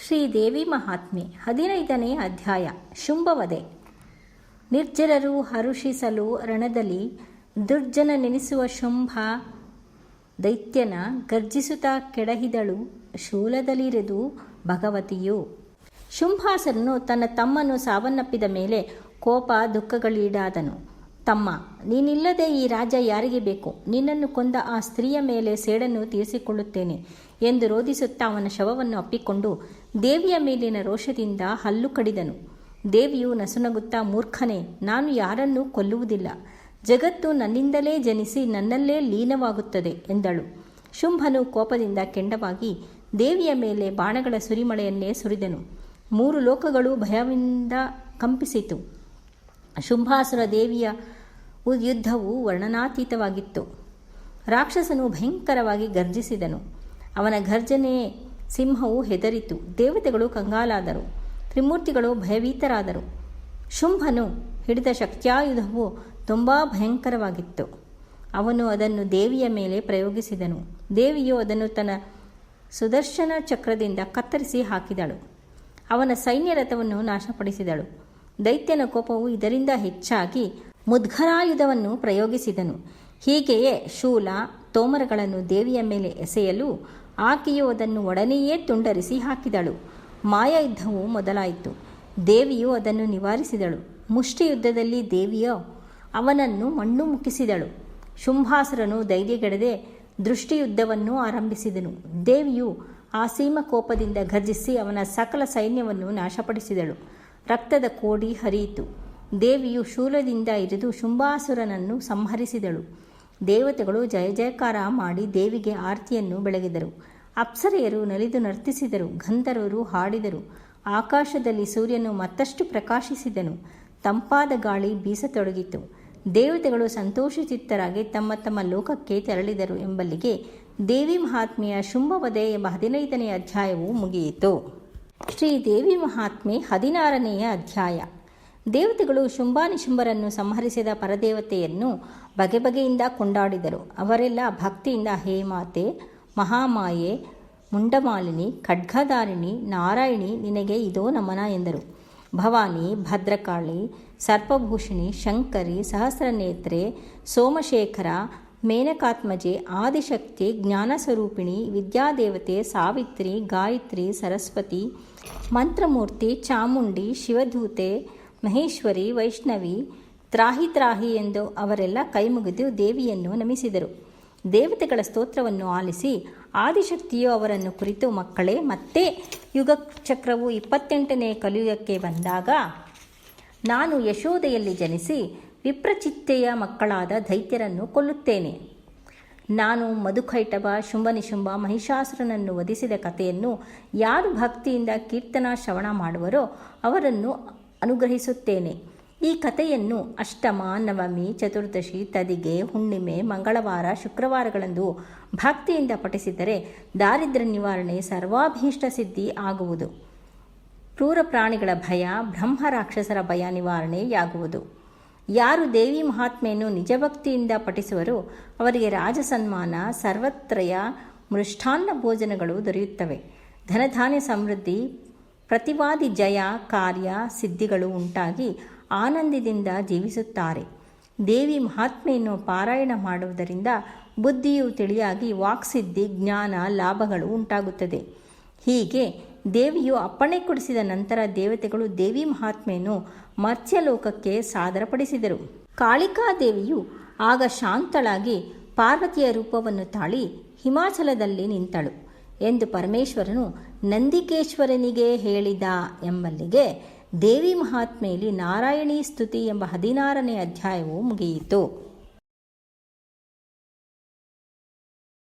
ಶ್ರೀದೇವಿ ಮಹಾತ್ಮೆ 15ನೇ ಅಧ್ಯಾಯ. ಶುಂಭವಧೆ. ನಿರ್ಜರರು ಹರುಷಿಸಲು ರಣದಲ್ಲಿ ದುರ್ಜನನೆನಿಸುವ ಶುಂಭ ದೈತ್ಯನ ಗರ್ಜಿಸುತ್ತಾ ಕೆಡಹಿದಳು ಶೂಲದಲ್ಲಿರಿದು ಭಗವತಿಯು. ಶುಂಭಾಸುರನು ತನ್ನ ತಮ್ಮನು ಸಾವನ್ನಪ್ಪಿದ ಮೇಲೆ ಕೋಪ ದುಃಖಗಳೀಡಾದನು. ತಮ್ಮ, ನೀನಿಲ್ಲದೆ ಈ ರಾಜ್ಯ ಯಾರಿಗೆ ಬೇಕು? ನಿನ್ನನ್ನು ಕೊಂದ ಆ ಸ್ತ್ರೀಯ ಮೇಲೆ ಸೇಡನ್ನು ತೀರಿಸಿಕೊಳ್ಳುತ್ತೇನೆ ಎಂದು ರೋಧಿಸುತ್ತಾ ಅವನ ಶವವನ್ನು ಅಪ್ಪಿಕೊಂಡು ದೇವಿಯ ಮೇಲಿನ ರೋಷದಿಂದ ಹಲ್ಲು ಕಡಿದನು. ದೇವಿಯು ನಸುನಗುತ್ತಾ, ಮೂರ್ಖನೇ, ನಾನು ಯಾರನ್ನೂ ಕೊಲ್ಲುವುದಿಲ್ಲ. ಜಗತ್ತು ನನ್ನಿಂದಲೇ ಜನಿಸಿ ನನ್ನಲ್ಲೇ ಲೀನವಾಗುತ್ತದೆ ಎಂದಳು. ಶುಂಭನು ಕೋಪದಿಂದ ಕೆಂಡವಾಗಿ ದೇವಿಯ ಮೇಲೆ ಬಾಣಗಳ ಸುರಿಮಳೆಯನ್ನೇ ಸುರಿದನು. 3 ಲೋಕಗಳು ಭಯದಿಂದ ಕಂಪಿಸಿತು. ಶುಂಭಾಸುರ ದೇವಿಯ ಯುದ್ಧವು ವರ್ಣನಾತೀತವಾಗಿತ್ತು. ರಾಕ್ಷಸನು ಭಯಂಕರವಾಗಿ ಗರ್ಜಿಸಿದನು. ಅವನ ಗರ್ಜನೆ ಸಿಂಹವು ಹೆದರಿತು. ದೇವತೆಗಳು ಕಂಗಾಲಾದರು. ತ್ರಿಮೂರ್ತಿಗಳು ಭಯಭೀತರಾದರು. ಶುಂಭನು ಹಿಡಿದ ಶಕ್ತ್ಯಾಯುಧವು ತುಂಬ ಭಯಂಕರವಾಗಿತ್ತು. ಅವನು ಅದನ್ನು ದೇವಿಯ ಮೇಲೆ ಪ್ರಯೋಗಿಸಿದನು. ದೇವಿಯು ಅದನ್ನು ತನ್ನ ಸುದರ್ಶನ ಚಕ್ರದಿಂದ ಕತ್ತರಿಸಿ ಹಾಕಿದಳು. ಅವನ ಸೈನ್ಯ ರಥವನ್ನು ನಾಶಪಡಿಸಿದಳು. ದೈತ್ಯನ ಕೋಪವು ಇದರಿಂದ ಹೆಚ್ಚಾಗಿ ಮುದ್ಗರಾಯುಧವನ್ನು ಪ್ರಯೋಗಿಸಿದನು. ಹೀಗೆಯೇ ಶೂಲ ತೋಮರಗಳನ್ನು ದೇವಿಯ ಮೇಲೆ ಎಸೆಯಲು ಆಕೆಯು ಅದನ್ನು ಒಡನೆಯೇ ತುಂಡರಿಸಿ ಹಾಕಿದಳು. ಮಾಯಾಯುದ್ಧವು ಮೊದಲಾಯಿತು. ದೇವಿಯು ಅದನ್ನು ನಿವಾರಿಸಿದಳು. ಮುಷ್ಟಿಯುದ್ಧದಲ್ಲಿ ದೇವಿಯು ಅವನನ್ನು ಮಣ್ಣು ಮುಕ್ಕಿಸಿದಳು. ಶುಂಭಾಸುರನು ಧೈರ್ಯಗೆಡದೆ ದೃಷ್ಟಿಯುದ್ಧವನ್ನು ಆರಂಭಿಸಿದನು. ದೇವಿಯು ಆಸೀಮ ಕೋಪದಿಂದ ಗರ್ಜಿಸಿ ಅವನ ಸಕಲ ಸೈನ್ಯವನ್ನು ನಾಶಪಡಿಸಿದಳು. ರಕ್ತದ ಕೋಡಿ ಹರಿಯಿತು. ದೇವಿಯು ಶೂಲದಿಂದ ಇರಿದು ಶುಂಭಾಸುರನನ್ನು ಸಂಹರಿಸಿದಳು. ದೇವತೆಗಳು ಜಯ ಜಯಕಾರ ಮಾಡಿ ದೇವಿಗೆ ಆರತಿಯನ್ನು ಬೆಳಗಿದರು. ಅಪ್ಸರೆಯರು ನಲಿದು ನರ್ತಿಸಿದರು. ಗಂಧರ್ವರು ಹಾಡಿದರು. ಆಕಾಶದಲ್ಲಿ ಸೂರ್ಯನು ಮತ್ತಷ್ಟು ಪ್ರಕಾಶಿಸಿದನು. ತಂಪಾದ ಗಾಳಿ ಬೀಸತೊಡಗಿತು. ದೇವತೆಗಳು ಸಂತೋಷಚಿತ್ತರಾಗಿ ತಮ್ಮ ತಮ್ಮ ಲೋಕಕ್ಕೆ ತೆರಳಿದರು ಎಂಬಲ್ಲಿಗೆ ದೇವಿ ಮಹಾತ್ಮೆಯ ಶುಂಭವಧೆ ಎಂಬ 15ನೇ ಅಧ್ಯಾಯವು ಮುಗಿಯಿತು. ಶ್ರೀದೇವಿ ಮಹಾತ್ಮೆ 16ನೆಯ ಅಧ್ಯಾಯ. ದೇವತೆಗಳು ಶುಂಭಾನಿಶುಂಭರನ್ನು ಸಂಹರಿಸಿದ ಪರದೇವತೆಯನ್ನು ಬಗೆ ಬಗೆಯಿಂದ ಕೊಂಡಾಡಿದರು. ಅವರೆಲ್ಲ ಭಕ್ತಿಯಿಂದ ಹೇ ಮಾತೆ, ಮಹಾಮಾಯೆ, ಮುಂಡಮಾಲಿನಿ, ಖಡ್ಗಧಾರಿಣಿ, ನಾರಾಯಣಿ, ನಿನಗೆ ಇದೋ ನಮನ ಎಂದರು. ಭವಾನಿ, ಭದ್ರಕಾಳಿ, ಸರ್ಪಭೂಷಿಣಿ, ಶಂಕರಿ, ಸಹಸ್ರನೇತ್ರೆ, ಸೋಮಶೇಖರ, ಮೇನಕಾತ್ಮಜೆ, ಆದಿಶಕ್ತಿ, ಜ್ಞಾನಸ್ವರೂಪಿಣಿ, ವಿದ್ಯಾದೇವತೆ, ಸಾವಿತ್ರಿ, ಗಾಯತ್ರಿ, ಸರಸ್ವತಿ, ಮಂತ್ರಮೂರ್ತಿ, ಚಾಮುಂಡಿ, ಶಿವಧೂತೆ, ಮಹೇಶ್ವರಿ, ವೈಷ್ಣವಿ, ತ್ರಾಹಿ ತ್ರಾಹಿ ಎಂದು ಅವರೆಲ್ಲ ಕೈಮುಗಿದು ದೇವಿಯನ್ನು ನಮಿಸಿದರು. ದೇವತೆಗಳ ಸ್ತೋತ್ರವನ್ನು ಆಲಿಸಿ ಆದಿಶಕ್ತಿಯು ಅವರನ್ನು ಕುರಿತು, ಮಕ್ಕಳೇ, ಮತ್ತೆ ಯುಗಚಕ್ರವು 28ನೇ ಕಲಿಯುಗಕ್ಕೆ ಬಂದಾಗ ನಾನು ಯಶೋದೆಯಲ್ಲಿ ಜನಿಸಿ ವಿಪ್ರಚಿತ್ತೆಯ ಮಕ್ಕಳಾದ ದೈತ್ಯರನ್ನು ಕೊಲ್ಲುತ್ತೇನೆ. ನಾನು ಮಧುಕೈಟಭ, ಶುಂಭನಿಶುಂಭ, ಮಹಿಷಾಸುರನನ್ನು ವಧಿಸಿದ ಕಥೆಯನ್ನು ಯಾರು ಭಕ್ತಿಯಿಂದ ಕೀರ್ತನಾ ಶ್ರವಣ ಮಾಡುವರೋ ಅವರನ್ನು ಅನುಗ್ರಹಿಸುತ್ತೇನೆ. ಈ ಕಥೆಯನ್ನು ಅಷ್ಟಮ, ನವಮಿ, ಚತುರ್ದಶಿ, ತದಿಗೆ, ಹುಣ್ಣಿಮೆ, ಮಂಗಳವಾರ, ಶುಕ್ರವಾರಗಳಂದು ಭಕ್ತಿಯಿಂದ ಪಠಿಸಿದರೆ ದಾರಿದ್ರ್ಯ ನಿವಾರಣೆ, ಸರ್ವಾಭೀಷ್ಟ ಸಿದ್ಧಿ ಆಗುವುದು. ಕ್ರೂರ ಪ್ರಾಣಿಗಳ ಭಯ, ಬ್ರಹ್ಮ ರಾಕ್ಷಸರ ಭಯ ನಿವಾರಣೆಯಾಗುವುದು. ಯಾರು ದೇವಿ ಮಹಾತ್ಮೆಯನ್ನು ನಿಜಭಕ್ತಿಯಿಂದ ಪಠಿಸುವರೋ ಅವರಿಗೆ ರಾಜಸನ್ಮಾನ, ಸರ್ವತ್ರಯ ಮೃಷ್ಟಾನ್ನ ಭೋಜನಗಳು ದೊರೆಯುತ್ತವೆ. ಧನಧಾನ್ಯ ಸಮೃದ್ಧಿ, ಪ್ರತಿವಾದಿ ಜಯ, ಕಾರ್ಯ ಸಿದ್ಧಿಗಳು ಉಂಟಾಗಿ ಆನಂದದಿಂದ ಜೀವಿಸುತ್ತಾರೆ. ದೇವಿ ಮಹಾತ್ಮೆಯನ್ನು ಪಾರಾಯಣ ಮಾಡುವುದರಿಂದ ಬುದ್ಧಿಯು ತಿಳಿಯಾಗಿ ವಾಕ್ಸಿದ್ಧಿ, ಜ್ಞಾನ, ಲಾಭಗಳು ಉಂಟಾಗುತ್ತದೆ. ಹೀಗೆ ದೇವಿಯು ಅಪ್ಪಣೆ ಕೊಡಿಸಿದ ನಂತರ ದೇವತೆಗಳು ದೇವಿ ಮಹಾತ್ಮೆಯನ್ನು ಮರ್ತ್ಯಲೋಕಕ್ಕೆ ಸಾದರಪಡಿಸಿದರು. ಕಾಳಿಕಾದೇವಿಯು ಆಗ ಶಾಂತಳಾಗಿ ಪಾರ್ವತಿಯ ರೂಪವನ್ನು ತಾಳಿ ಹಿಮಾಚಲದಲ್ಲಿ ನಿಂತಳು ಎಂದು ಪರಮೇಶ್ವರನು ನಂದಿಕೇಶ್ವರನಿಗೆ ಹೇಳಿದ ಎಂಬಲ್ಲಿಗೆ ದೇವಿ ಮಹಾತ್ಮೆಯಲ್ಲಿ ನಾರಾಯಣೀ ಸ್ತುತಿ ಎಂಬ 16ನೇ ಅಧ್ಯಾಯವು ಮುಗಿಯಿತು.